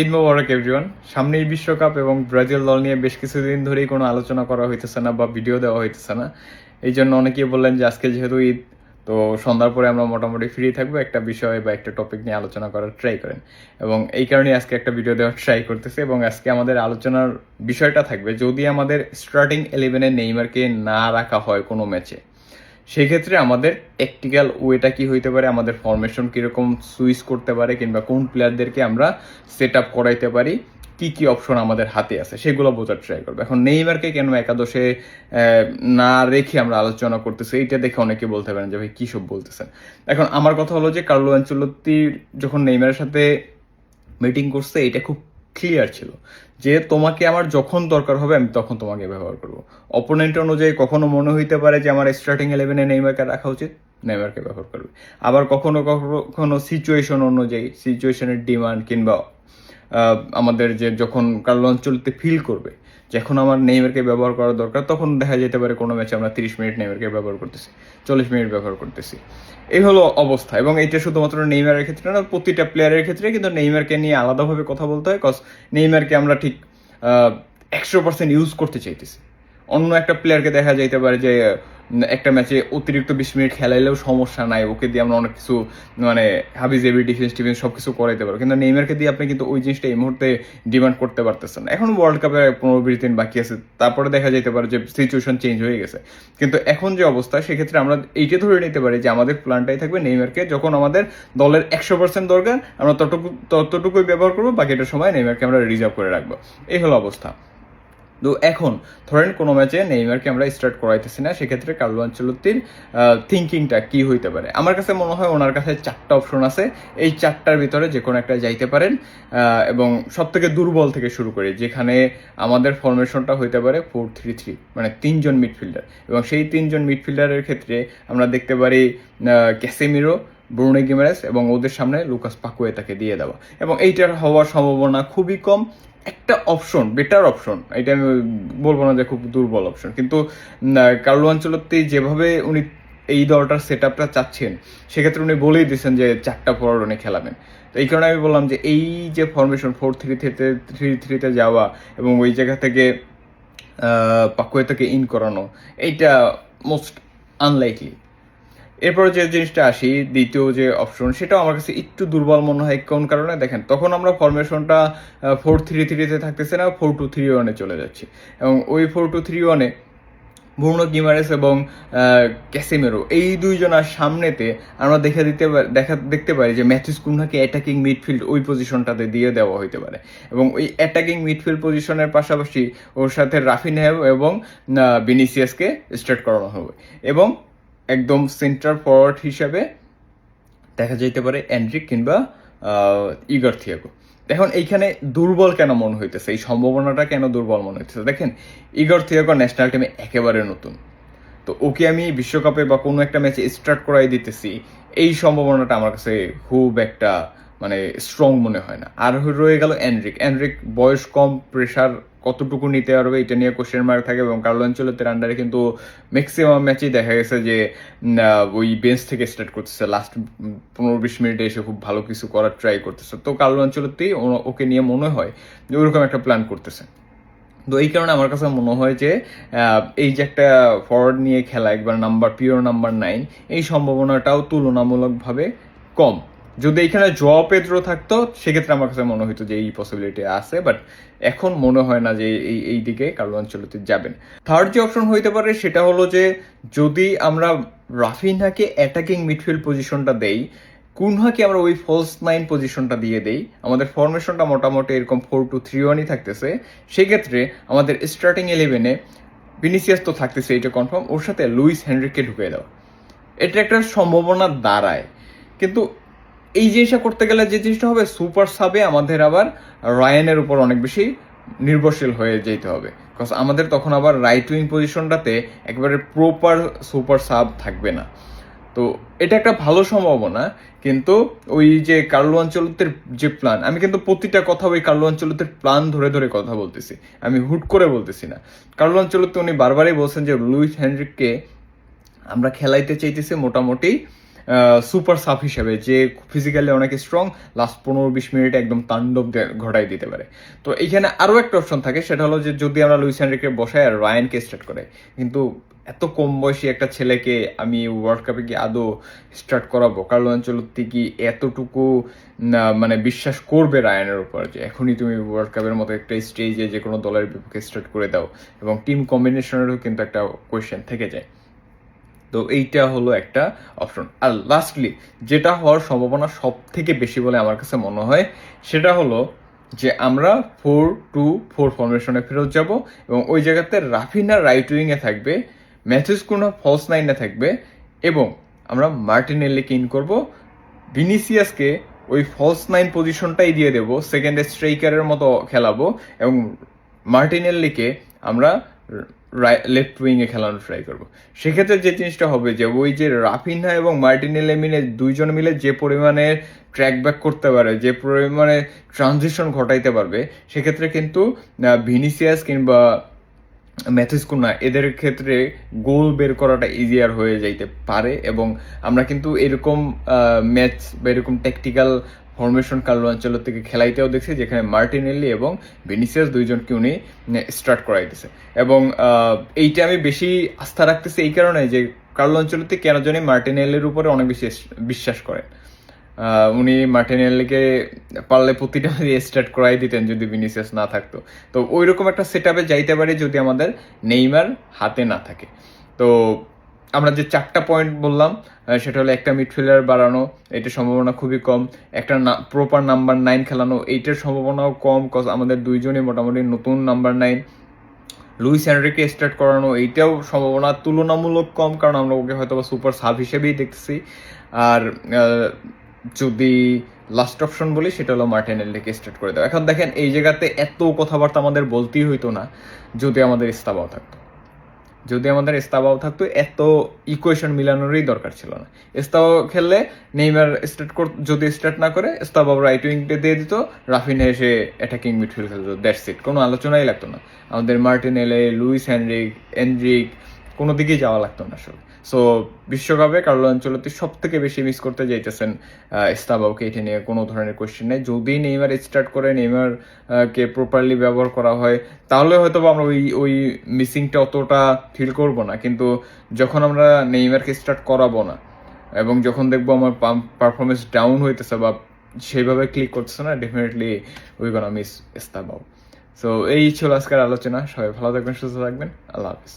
ঈদ মোবারক everyone. সামনেই বিশ্বকাপ এবং ব্রাজিল দল নিয়ে বেশ কিছুদিন ধরেই কোনো আলোচনা করা হইতেছে না বা ভিডিও দেওয়া হইতেছে না। এই জন্য অনেকেই বললেন যে আজকে যেহেতু ঈদ, তো সন্ধ্যার পরে আমরা মোটামুটি ফ্রি থাকবো, একটা বিষয় বা একটা টপিক নিয়ে আলোচনা করার ট্রাই করেন। এবং এই কারণেই আজকে একটা ভিডিও দেওয়ার ট্রাই করতেছি। এবং আজকে আমাদের আলোচনার বিষয়টা থাকবে, যদি আমাদের স্টার্টিং 11-এ নেইমারকে না রাখা হয় কোনো ম্যাচে, সেক্ষেত্রে আমাদের টেকটিক্যাল ওয়েটা কি হইতে পারে, আমাদের ফরমেশন কীরকম সুইচ করতে পারে, কিংবা কোন প্লেয়ারদেরকে আমরা সেট আপ করাইতে পারি, কি কি অপশন আমাদের হাতে আছে সেগুলো বোঝার ট্রাই করবো। এখন নেইমারকে কেন একাদশে না রেখে আমরা আলোচনা করতেছি, এইটা দেখে অনেকে বলতে পারেন যে ভাই কী সব বলতেছেন। এখন আমার কথা হলো যে কার্লো আনচেলত্তি যখন নেইমারের সাথে মিটিং করছে, এটা খুব ক্লিয়ার ছিল যে তোমাকে আমার যখন দরকার হবে আমি তখন তোমাকে ব্যবহার করবো। অপোনেন্ট অনুযায়ী কখনো মনে হইতে পারে যে আমার স্টার্টিং 11-এ নেইমারকে রাখা উচিত, নেইমারকে ব্যবহার করবে। আবার কখনো কখনো সিচুয়েশন অনুযায়ী, সিচুয়েশনের ডিমান্ড কিংবা আমাদের যে যখন কার্লো আনচেলত্তি ফিল করবে যে এখন আমার নেইমারকে ব্যবহার করা দরকার, তখন দেখা যেতে পারে কোনো ম্যাচে আমরা 30 মিনিট নেইমারকে ব্যবহার করতেছি, 40 মিনিট ব্যবহার করতেছি। এই হলো অবস্থা। এবং এটা শুধুমাত্র নেইমারের ক্ষেত্রে না, প্রতিটা প্লেয়ারের ক্ষেত্রে। কিন্তু নেইমারকে নিয়ে আলাদাভাবে কথা বলতে হয়, কজ নেইমারকে আমরা ঠিক 100% ইউজ করতে চাইতেছি। অন্য একটা প্লেয়ারকে দেখা যাইতে পারে যে একটা ম্যাচে অতিরিক্ত 20 মিনিট খেলাইলেও সমস্যা নাই, ওকে দিয়ে আমরা অনেক কিছু মানে হাবিজেবি ডিফেন্স টিফেন্স সব কিছু করাইতে পারবো। কিন্তু নেইমারকে দিয়ে আপনি কিন্তু ওই জিনিসটা এই মুহূর্তে ডিমান্ড করতে পারতেছেন না। এখন ওয়ার্ল্ড কাপে 15-20 দিন বাকি আছে, তারপরে দেখা যেতে পারে যে সিচুয়েশন চেঞ্জ হয়ে গেছে। কিন্তু এখন যে অবস্থা, সেক্ষেত্রে আমরা এইটা ধরে নিতে পারি যে আমাদের প্ল্যানটাই থাকবে নেইমারকে যখন আমাদের দলের 100% দরকার আমরা ততটুকুই ব্যবহার করবো, বাকিটা সময় নেইমারকে আমরা রিজার্ভ করে রাখবো। এই হলো অবস্থা। তো এখন ধরেন কোনো ম্যাচে নেইমারকে আমরা স্টার্ট করাইতেছি না, সেক্ষেত্রে কার্লো আনচেলত্তির থিঙ্কিংটা কি হইতে পারে? আমার কাছে মনে হয় ওনার কাছে 4টা অপশন আছে, এই 4টার ভিতরে যে কোনো একটা যাইতে পারেন। এবং সব থেকে দুর্বল থেকে শুরু করি, যেখানে আমাদের ফরমেশনটা হইতে পারে 4-3-3, মানে 3জন মিডফিল্ডার। এবং সেই 3জন মিডফিল্ডারের ক্ষেত্রে আমরা দেখতে পারি ক্যাসেমিরো, ব্রুনো গিমারেস এবং ওদের সামনে লুকাস পাকুয়েতাকে দিয়ে দেওয়া। এবং এইটার হওয়ার সম্ভাবনা খুবই কম। একটা অপশন, বেটার অপশন, এটা আমি বলবো না যে খুব দুর্বল অপশন, কিন্তু কার্লো আনচেলত্তি যেভাবে উনি এই দলটার সেট আপটা চাচ্ছেন, সেক্ষেত্রে উনি বলেই দিয়েছেন যে 4টা ফরওয়ার্ড উনি খেলাবেন। তো এই কারণে আমি বললাম যে এই যে ফরমেশন 4-3-3-তে যাওয়া এবং ওই জায়গা থেকে পাকুয়েতাকে ইন করানো, এইটা মোস্ট আনলাইকলি। এরপরে যে জিনিসটা আসি, দ্বিতীয় যে অপশন, সেটাও আমার কাছে একটু দুর্বল মনে হয়। কোন কারণে? দেখেন, তখন আমরা ফরমেশনটা 4-3-3-তে থাকতেছে না, 4-2-3-1-এ চলে যাচ্ছি। এবং ওই 4-2-3-1-এ ব্রুনো গিমারেস এবং ক্যাসেমেরো, এই দুইজনের সামনেতে আমরা দেখতে পারি যে ম্যাথিউস কুনহাকে অ্যাটাকিং মিডফিল্ড ওই পজিশনটাতে দিয়ে দেওয়া হইতে পারে। এবং ওই অ্যাটাকিং মিডফিল্ড পজিশনের পাশাপাশি ওর সাথে রাফিনহা এবং ভিনিসিয়াসকে স্টার্ট করানো হবে। এবং একদম সেন্টার ফরওয়ার্ড হিসাবে দেখা যেতে পারে এন্ড্রিক কিংবা ইগর থিয়াগো। এখন এইখানে দুর্বল কেন মনে হইতেছে, এই সম্ভাবনাটা কেন দুর্বল মনে হইতেছে? দেখেন, ইগর থিয়াগো ন্যাশনাল টিমে একেবারে নতুন, তো ওকে আমি বিশ্বকাপে বা কোনো একটা ম্যাচে স্টার্ট করাই দিতেছি, এই সম্ভাবনাটা আমার কাছে খুব একটা মানে স্ট্রং মনে হয় না। আর রয়ে গেল এনরিক বয়স কম, প্রেশার কতটুকু নিতে পারবে এটা নিয়ে কোশ্চেন মার্ক থাকে। এবং কার্লো আনচেলত্তির আন্ডারে কিন্তু ম্যাক্সিমাম ম্যাচেই দেখা গেছে যে ওই বেঞ্চ থেকে স্টার্ট করতেছে, লাস্ট 15-20 মিনিটে এসে খুব ভালো কিছু করার ট্রাই করতেছে। তো কার্লো আনচেলত্তি ওকে নিয়ে মনে হয় যে ওইরকম একটা প্ল্যান করতেছে। তো এই কারণে আমার কাছে মনে হয় যে এই যে একটা ফরওয়ার্ড নিয়ে খেলা, একবার পিওর নাম্বার 9, এই সম্ভাবনাটাও তুলনামূলকভাবে কম। যদি এখানে জোয়াও পেদ্রো থাকতো, সেক্ষেত্রে আমার কাছে মনে হতো যে এই পসিবিলিটি আছে, বাট এখন মনে হয় না যে এই দিকে কার্লো আনচেলত্তি যাবেন। থার্ড যে অপশন হইতে পারে সেটা হলো যে যদি আমরা রাফিনহাকে অ্যাটাকিং মিডফিল্ড পজিশনটা দেই, কুনহাকে আমরা ওই ফলস 9 পজিশনটা দিয়ে দেই, আমাদের ফরমেশনটা মোটামুটি এরকম 4-2-3-1-ই থাকতেছে, সেক্ষেত্রে আমাদের স্টার্টিং 11-এ ভিনিসিয়াস তো থাকতেছে, এটা কনফার্ম, ওর সাথে লুইস হেনরিককে ঢুকিয়ে দেওয়া, এটা একটা সম্ভাবনা দাঁড়ায়। কিন্তু এই জিনিসটা করতে গেলে যে জিনিসটা হবে, সুপার সাবে আমাদের আবার রায়ানের উপর অনেক বেশি নির্ভরশীল হয়ে যেতে হবে, বিকজ আমাদের তখন আবার রাইট উইং পজিশনটাতে একবারে প্রপার সুপার সাব থাকবে না। তো এটা একটা ভালো সম্ভাবনা। কিন্তু ওই যে কার্লো আনচেলত্তির যে প্ল্যান, আমি কিন্তু প্রতিটা কথা ওই কার্লো আনচেলত্তির প্ল্যান ধরে ধরে কথা বলতেছি, আমি হুট করে বলতেছি না। কার্লো আনচেলত্তি উনি বারবারই বলছেন যে লুইস হেনরিককে আমরা খেলাইতে চাইতেছি মোটামুটি সুপার সাব হিসেবে, যে ফিজিক্যালি অনেক স্ট্রং, লাস্ট 15-20 মিনিটে একদম তাণ্ডব ঘটাই দিতে পারে। তো এইখানে আরও একটা অপশন থাকে, সেটা হলো যে যদি আমরা লুইস এনরিকে বসাই আর রায়ানকে স্টার্ট করে, কিন্তু এত কম বয়সী একটা ছেলেকে আমি ওয়ার্ল্ড কাপে কি আদৌ স্টার্ট করাবো? কার্লো আনচেলত্তি কি এতটুকু মানে বিশ্বাস করবে রায়ানের উপর যে এখনই তুমি ওয়ার্ল্ড কাপের মতো একটা স্টেজে যে কোনো দলের বিপক্ষে স্টার্ট করে দাও? এবং টিম কম্বিনেশনেরও কিন্তু একটা কোয়েশ্চেন থেকে যায়। তো এইটা হলো একটা অপশন। আর লাস্টলি যেটা হওয়ার সম্ভাবনা সব থেকে বেশি বলে আমার কাছে মনে হয়, সেটা হলো যে আমরা 4-2-4 ফরমেশনে ফেরত যাব এবং ওই জায়গাতে রাফিনা রাইট উইংয়ে থাকবে, ম্যাথিউস কুনহা ফলস নাইনে থাকবে এবং আমরা মার্টিনেল্লিকে ইন করব, ভিনিসিয়াসকে ওই ফলস নাইন পজিশনটাই দিয়ে দেব, সেকেন্ড স্ট্রাইকারের মতো খেলাবো এবং মার্টিনেল্লিকে আমরা লেফট উইংয়ে খেলানো ট্রাই করবো। সেক্ষেত্রে যে জিনিসটা হবে যে ওই যে রাফিনহা এবং মার্টিনেল্লি মিলে দুইজন মিলে যে পরিমাণে ট্র্যাক ব্যাক করতে পারে, যে পরিমাণে ট্রানজিশন ঘটাইতে পারবে, সেক্ষেত্রে কিন্তু ভিনিসিয়াস কিংবা ম্যাথিউস কুনহা এদের ক্ষেত্রে গোল বের করাটা ইজিয়ার হয়ে যাইতে পারে। এবং আমরা কিন্তু এরকম ম্যাচ বা এরকম ট্যাকটিক্যাল ফরমেশন কার্লো আনচেলত্তিকে খেলাইতেও দেখছি, যেখানে মার্টিনেল্লি এবং ভিনিসিয়াস দুইজনকে উনি স্টার্ট করাইতেছে। এবং এইটা আমি বেশি আস্থা রাখতেছি এই কারণে যে কার্লো আনচেলত্তি কেন জানি মার্টিনেল্লির উপরে অনেক বেশি বিশ্বাস করেন। উনি মার্টিনেল্লিকে পারলে প্রতিটা স্টার্ট করাই দিতেন যদি ভিনিসিয়াস না থাকতো। তো ওই রকম একটা সেট আপে যাইতে পারি যদি আমাদের নেইমার হাতে না থাকে। তো আমরা যে 4টা পয়েন্ট বললাম, সেটা হলো একটা মিডফিল্ডার বাড়ানো, এটার সম্ভাবনা খুবই কম। একটা প্রপার নাম্বার 9 খেলানো, এইটার সম্ভাবনাও কম, কজ আমাদের দুইজনই মোটামুটি নতুন নাম্বার 9। লুইস এনরিকে স্টার্ট করানো, এইটাও সম্ভাবনা তুলনামূলক কম, কারণ আমরা ওকে হয়তো সুপার সাব হিসেবেই দেখছি। আর যদি লাস্ট অপশন বলি সেটা হলো মার্টিনেল্লিকে স্টার্ট করে দেওয়া। এখন দেখেন এই জায়গাতে এত কথাবার্তা আমাদের বলতেই হইতো না যদি আমাদের ইস্তাবাও থাকতো। যদি আমাদের এস্তাবাও থাকতো এত ইকুয়েশন মিলানোরই দরকার ছিল না। এস্তাবাও খেললে নেইমার যদি স্টার্ট না করে এস্তাবাও রাইট উইংটা দিয়ে দিত, রাফিনহা এসে অ্যাটাকিং মিডফিল্ড খেলতো, দ্যাটস ইট, কোনো আলোচনাই লাগতো না। আমাদের মার্টিনেলে, লুইস এনরিক কোনো দিকেই যাওয়া লাগতো না আসলে। সো বিশ্বকাপে কার্লো আনচেলত্তি সব থেকে বেশি মিস করতে যাইতেছেন এস্তাবাওকে, এটা নিয়ে কোনো ধরনের কোয়েশ্চেন নেই। যদি নেইমার স্টার্ট করে, নেইমার কে প্রপারলি ব্যবহার করা হয়, তাহলে হয়তো আমরা ওই মিসিংটা অতটা ফিল করবো না। কিন্তু যখন আমরা নেইমারকে স্টার্ট করাবো না এবং যখন দেখবো আমার পারফরমেন্স ডাউন হইতেছে বা সেইভাবে ক্লিক করতেছে না, definitely we gonna miss Estevao. So এই ছিল আজকের আলোচনা। সবাই ভালো থাকবেন, সুস্থ থাকবেন, আল্লাহ হাফিজ।